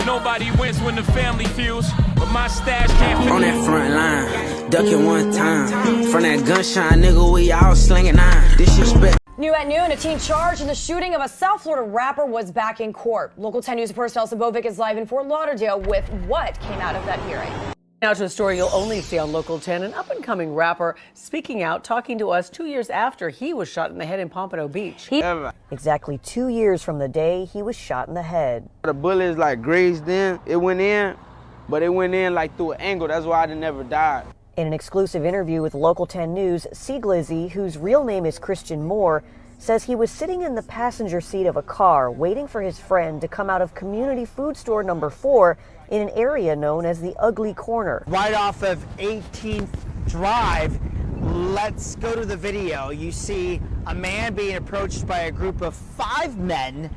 Nobody wins when the family feels, but my stash can't. On that front line, ducking one time. From that gunshot, nigga, we all slinging iron. Disrespect. New at noon, a teen charged in the shooting of a South Florida rapper was back in court. Local 10 News reporter Elsa Bovic is live in Fort Lauderdale with what came out of that hearing. Now to a story you'll only see on Local 10, an up-and-coming rapper speaking out, talking to us 2 years after he was shot in the head in Pompano Beach. Exactly 2 years from the day he was shot in the head. The bullet like grazed in, it went in, but it went in like through an angle. That's why I never died. In an exclusive interview with Local 10 News, lled, whose real name is Christian Moore, says he was sitting in the passenger seat of a car waiting for his friend to come out of Community Food Store number 4 in an area known as the Ugly Corner. Right off of 18th Drive, let's go to the video. You see a man being approached by a group of 5 men.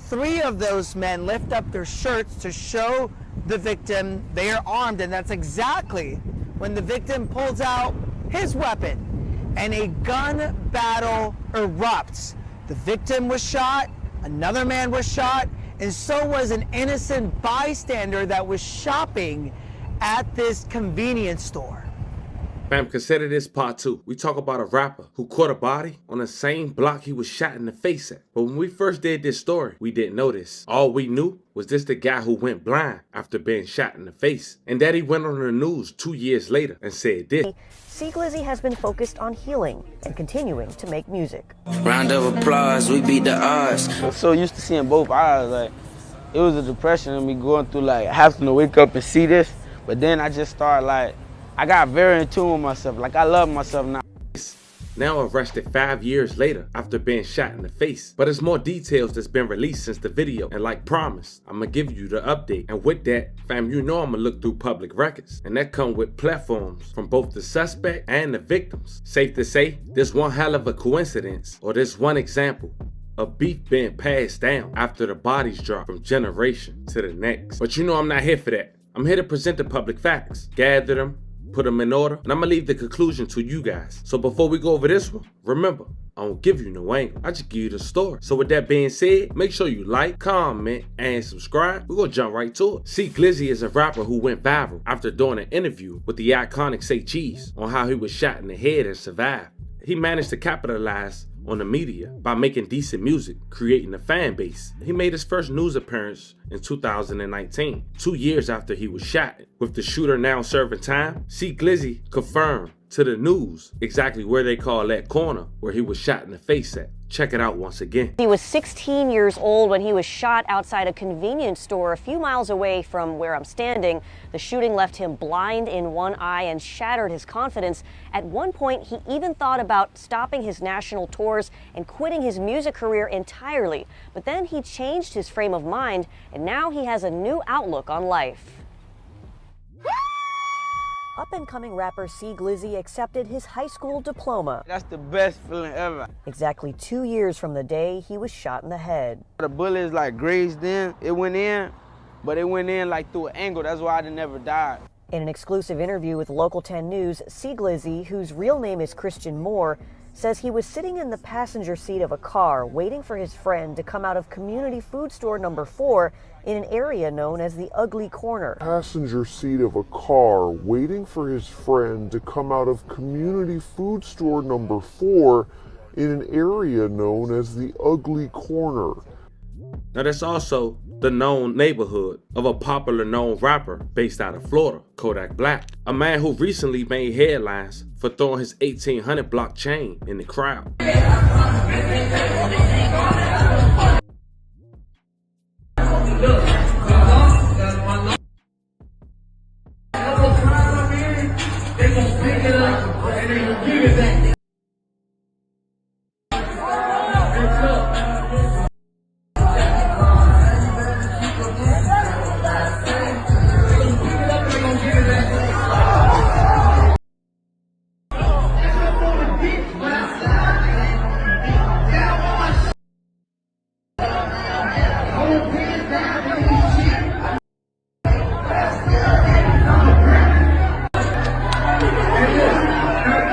3 of those men lift up their shirts to show the victim they are armed, and that's exactly when the victim pulls out his weapon and a gun battle erupts. The victim was shot, another man was shot, and so was an innocent bystander that was shopping at this convenience store. Fam, consider this part 2. We talk about a rapper who caught a body on the same block he was shot in the face at. But when we first did this story, we didn't know this. All we knew was this the guy who went blind after being shot in the face. And that he went on the news 2 years later and said this. lled has been focused on healing and continuing to make music. Round of applause, we beat the odds. I'm so used to seeing both eyes. Like, it was a depression of me going through, like, having to wake up and see this. But then I just started, like, I got very in tune with myself. Like, I love myself now. Now arrested 5 years later after being shot in the face. But there's more details that's been released since the video. And like promised, I'm gonna give you the update. And with that, fam, you know I'm gonna look through public records. And that come with platforms from both the suspect and the victims. Safe to say, this one hell of a coincidence, or this one example of beef being passed down after the bodies drop from generation to the next. But you know I'm not here for that. I'm here to present the public facts, gather them, put them in order, and I'm gonna leave the conclusion to you guys. So before we go over this one, remember, I don't give you no angle, I just give you the story. So with that being said, make sure you like, comment, and subscribe. We're gonna jump right to it. lled is a rapper who went viral after doing an interview with the iconic Say Cheese on how he was shot in the head and survived. He managed to capitalize on the media by making decent music, creating a fan base. He made his first news appearance in 2019, 2 years after he was shot. With the shooter now serving time, lled confirmed to the news exactly where they call that corner where he was shot in the face at. Check it out once again. He was 16 years old when he was shot outside a convenience store a few miles away from where I'm standing. The shooting left him blind in one eye and shattered his confidence. At one point, he even thought about stopping his national tours and quitting his music career entirely. But then he changed his frame of mind, and now he has a new outlook on life. Up-and-coming rapper lled accepted his high school diploma. That's the best feeling ever. Exactly 2 years from the day he was shot in the head. The bullet is like grazed in, it went in, but it went in like through an angle. That's why I never died. In an exclusive interview with Local 10 News, lled, whose real name is Christian Moore, says he was sitting in the passenger seat of a car waiting for his friend to come out of Community Food Store number 4 in an area known as the Ugly Corner. Passenger seat of a car waiting for his friend to come out of Community Food Store number 4 in an area known as the Ugly Corner. Now that's also the known neighborhood of a popular known rapper based out of Florida, Kodak Black. A man who recently made headlines for throwing his 1800 block chain in the crowd.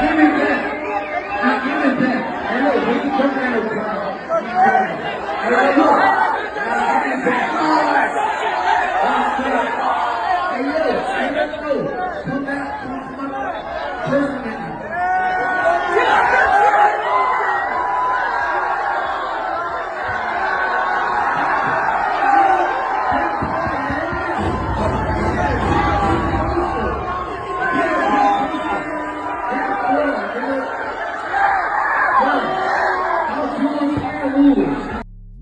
Give me that.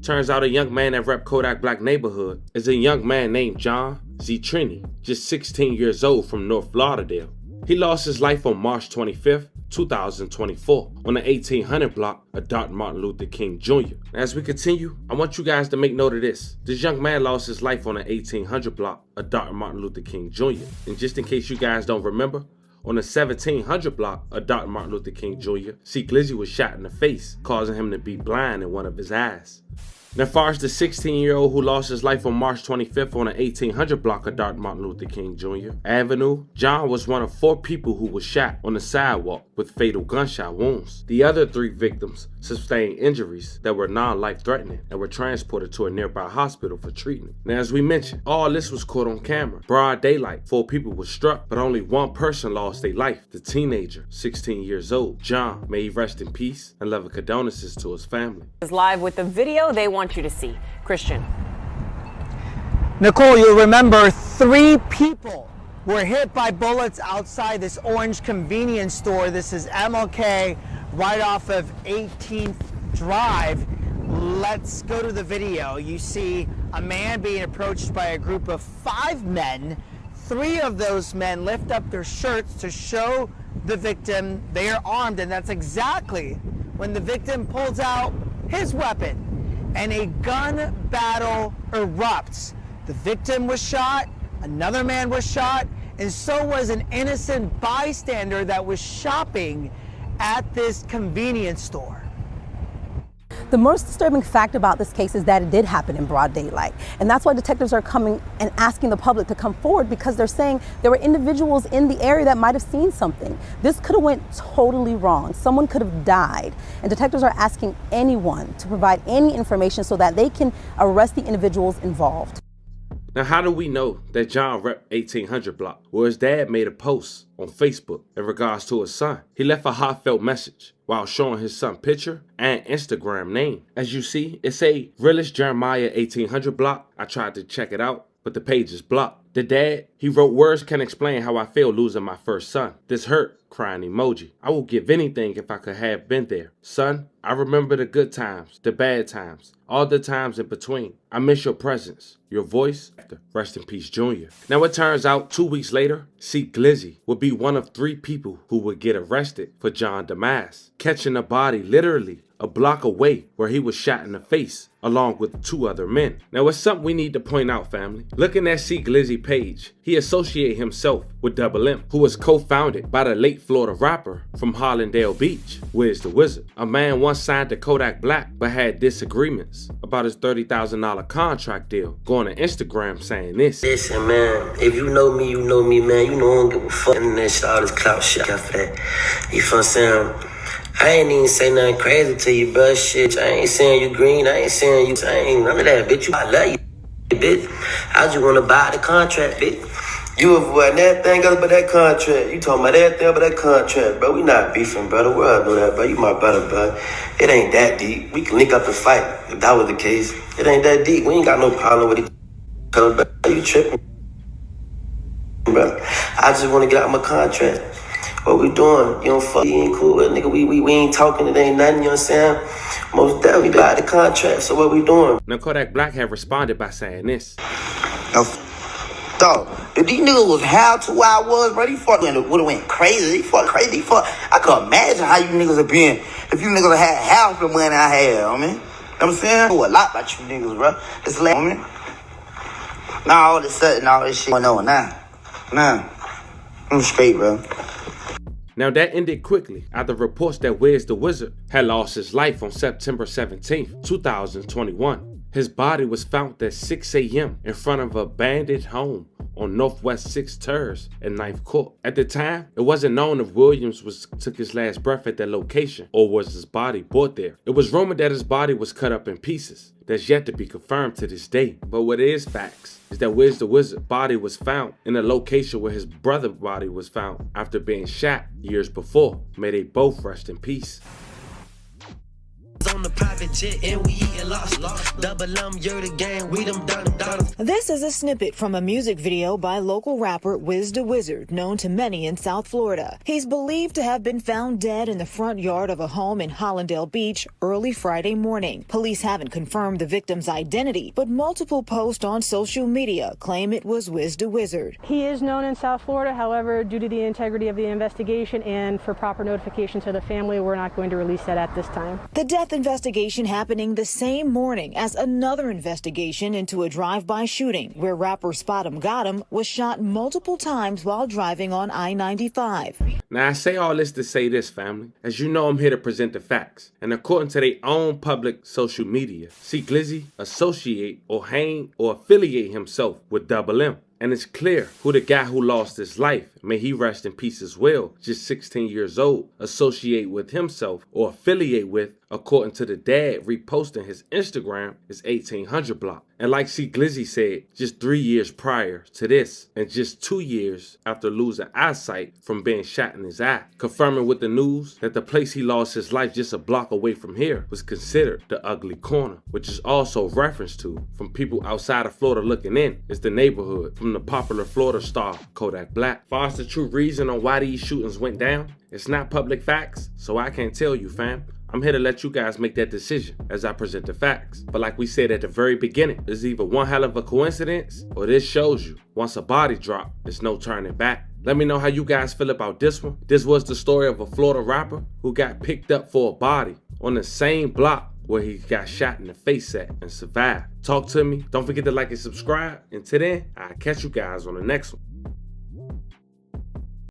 Turns out a young man that rep Kodak Black neighborhood is a young man named John Trini, just 16 years old from North Lauderdale. He lost his life on March 25th, 2024 on the 1800 block of Dr. Martin Luther King Jr. As we continue, I want you guys to make note of this. This young man lost his life on the 1800 block of Dr. Martin Luther King Jr. And just in case you guys don't remember, on the 1700 block of Dr. Martin Luther King Jr., C. Glizzy was shot in the face, causing him to be blind in one of his eyes. Now, as far as the 16-year-old who lost his life on March 25th on the 1800 block of Dr. Martin Luther King Jr. Avenue, John was one of 4 people who was shot on the sidewalk with fatal gunshot wounds. The other 3 victims sustained injuries that were non-life-threatening and were transported to a nearby hospital for treatment. Now, as we mentioned, all this was caught on camera. Broad daylight, 4 people were struck, but only 1 person lost their life, the teenager, 16 years old. John, may he rest in peace, and love and condolences to his family. Is live with the video they want you to see. Christian. Nicole, you'll remember 3 people were hit by bullets outside this orange convenience store. This is MLK right off of 18th Drive. Let's go to the video. You see a man being approached by a group of 5 men. 3 of those men lift up their shirts to show the victim they are armed, and that's exactly when the victim pulls out his weapon and a gun battle erupts. The victim was shot, another man was shot, and so was an innocent bystander that was shopping at this convenience store. The most disturbing fact about this case is that it did happen in broad daylight. And that's why detectives are coming and asking the public to come forward, because they're saying there were individuals in the area that might have seen something. This could have went totally wrong. Someone could have died. And detectives are asking anyone to provide any information so that they can arrest the individuals involved. Now, how do we know that John rep 1800 block? Well, his dad made a post on Facebook in regards to his son. He left a heartfelt message while showing his son picture and Instagram name. As you see, it say Realist Jeremiah 1800 block. I tried to check it out, but the page is blocked. The dad, he wrote, "Words can explain how I feel losing my first son. This hurt, crying emoji. I will give anything if I could have been there. Son, I remember the good times, the bad times, all the times in between. I miss your presence, your voice. Rest in peace, Junior." Now, it turns out 2 weeks later, C. Glizzy would be one of 3 people who would get arrested for John Damas, catching a body literally a block away where he was shot in the face along with 2 other men. Now, it's something we need to point out, family. Looking at C. Glizzy page, he associated himself with Double M, who was co-founded by the late Florida rapper from Hollandale Beach, Wiz the Wizard. A man once signed to Kodak Black but had disagreements about his $30,000 contract deal, going to Instagram saying this. Listen, man, if you know me, man. You know I don't give a fuck. And that shit, all this clout shit after that. You feel what I'm saying? I ain't even say nothing crazy to you, bro. Shit, I ain't saying you green. I ain't saying you. I ain't none of that, bitch. I love you, bitch. I just want to buy the contract, bitch. You avoiding everything else but that contract. You talking about everything but that contract, bro. We not beefing, brother. We all know that, bro. You my brother, bro. It ain't that deep. We can link up and fight if that was the case. It ain't that deep. We ain't got no problem with it. Bro. You tripping, bro. I just want to get out my contract. What we doing? You don't fuck, you ain't cool with nigga. We ain't talking, it ain't nothing, you know what I'm saying? Most definitely got the contract, so what we doing? Now, Kodak Black had responded by saying this. Dog, if these niggas was how to where I was, bro, these fucking would've went crazy. I could imagine how you niggas have been if you niggas had half the money I had, I mean. You know what I'm saying? I know a lot about you niggas, bro. It's like, I mean. Now all of a sudden, all this shit going on now. I'm straight, bro. Now, that ended quickly after reports that Wiz the Wizard had lost his life on September 17th, 2021. His body was found at 6 a.m. in front of an abandoned home on Northwest 6th Terrace and 9th Court. At the time, it wasn't known if Williams took his last breath at that location or was his body brought there. It was rumored that his body was cut up in pieces. That's yet to be confirmed to this day. But what is facts is that Wiz the Wizard's body was found in a location where his brother's body was found after being shot years before. May they both rest in peace. on the private jet and we eating lost. Double you're the gang, we them dollars. This is a snippet from a music video by local rapper Wiz the Wizard, known to many in South Florida. He's believed to have been found dead in the front yard of a home in Hollandale Beach early Friday morning. Police haven't confirmed the victim's identity, but multiple posts on social media claim it was Wiz the Wizard. He is known in South Florida. However, due to the integrity of the investigation and for proper notification to the family, we're not going to release that at this time. The death investigation happening the same morning as another investigation into a drive-by shooting where rapper Spot 'em Got 'em was shot multiple times while driving on I-95. Now, I say all this to say this, family. As you know, I'm here to present the facts. And according to their own public social media, see Glizzy associate or hang or affiliate himself with Double M. And it's clear who the guy who lost his life, may he rest in peace as well, just 16 years old, associate with himself or affiliate with, according to the dad reposting his Instagram, is 1800 block. And like C. Glizzy said, just 3 years prior to this, and just 2 years after losing eyesight from being shot in his eye, confirming with the news that the place he lost his life just a block away from here was considered the ugly corner, which is also referenced to from people outside of Florida looking in. It's the neighborhood from the popular Florida star Kodak Black. As far as the true reason on why these shootings went down, it's not public facts, so I can't tell you, fam. I'm here to let you guys make that decision as I present the facts. But like we said at the very beginning, it's either one hell of a coincidence or this shows you once a body drop, there's no turning back. Let me know how you guys feel about this one. This was the story of a Florida rapper who got picked up for a body on the same block where he got shot in the face at and survived. Talk to me. Don't forget to like and subscribe. Until then, I'll catch you guys on the next one.